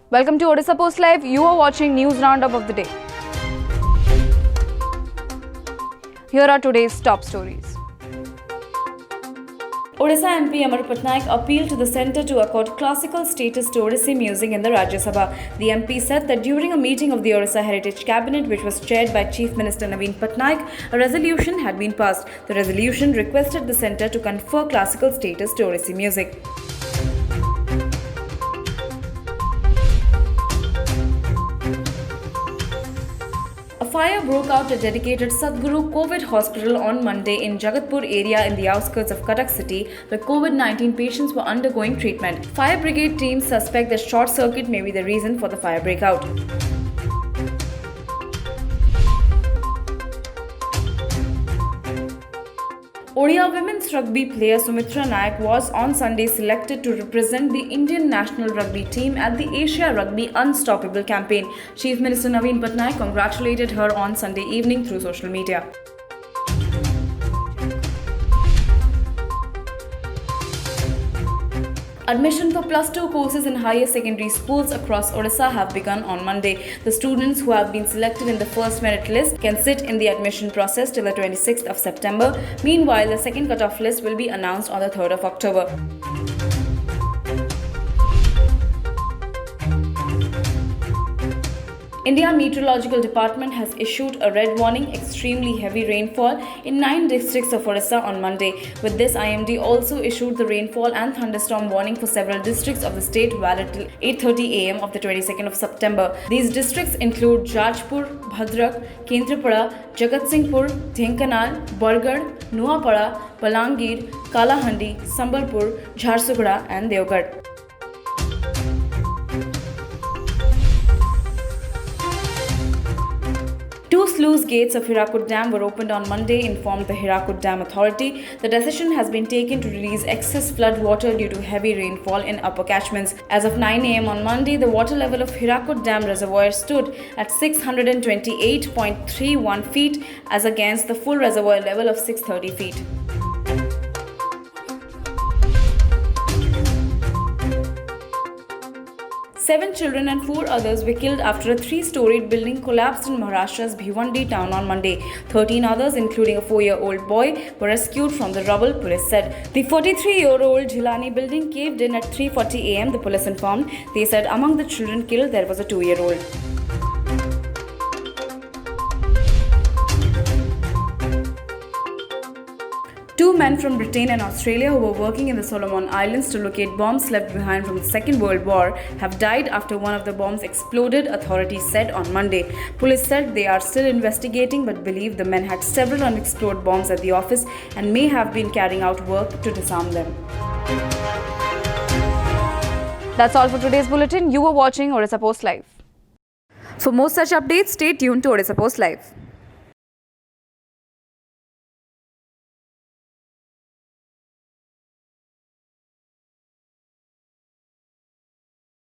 Welcome to Odisha Post Live. You are watching News Roundup of the day. Here are today's top stories. Odisha MP Amar Patnaik appealed to the centre to accord classical status to Odissi music in the Rajya Sabha. The MP said that during a meeting of the Odisha Heritage Cabinet, which was chaired by Chief Minister Naveen Patnaik, a resolution had been passed. The resolution requested the centre to confer classical status to Odissi music. A fire broke out at dedicated Sadhguru COVID hospital on Monday in Jagatpur area in the outskirts of Cuttack city, where COVID-19 patients were undergoing treatment. Fire brigade teams suspect that short circuit may be the reason for the fire breakout. Odia women's rugby player Sumitra Nayak was on Sunday selected to represent the Indian national rugby team at the Asia Rugby Unstoppable campaign. Chief Minister Naveen Patnaik congratulated her on Sunday evening through social media. Admission for Plus 2 courses in higher secondary schools across Odisha have begun on Monday. The students who have been selected in the first merit list can sit in the admission process till the 26th of September. Meanwhile, the second cut-off list will be announced on the 3rd of October. India Meteorological Department has issued a red warning extremely heavy rainfall in 9 districts of Odisha on Monday. With this, IMD also issued the rainfall and thunderstorm warning for several districts of the state valid till 8:30 am of the 22nd of September. These districts include Jajpur, Bhadrak, Kendrapada, Jagatsinghpur, Dhenkanal, Bargarh, Nuapada, Balangir, Kalahandi, Sambalpur, Jharsuguda and Devgarh. Two sluice gates of Hirakud Dam were opened on Monday, informed the Hirakud Dam Authority. The decision has been taken to release excess flood water due to heavy rainfall in upper catchments. As of 9 am on Monday, the water level of Hirakud Dam reservoir stood at 628.31 feet as against the full reservoir level of 630 feet. 7 children and 4 others were killed after a 3-storied building collapsed in Maharashtra's Bhiwandi town on Monday. 13 others, including a 4-year-old boy, were rescued from the rubble, police said. The 43-year-old Jilani building caved in at 3:40 am, the police informed. They said among the children killed there was a 2-year-old. Two men from Britain and Australia who were working in the Solomon Islands to locate bombs left behind from the Second World War have died after one of the bombs exploded, authorities said on Monday. Police said they are still investigating but believe the men had several unexploded bombs at the office and may have been carrying out work to disarm them. That's all for today's bulletin. You were watching Odisha Post Live. For more such updates, stay tuned to Odisha Post Live.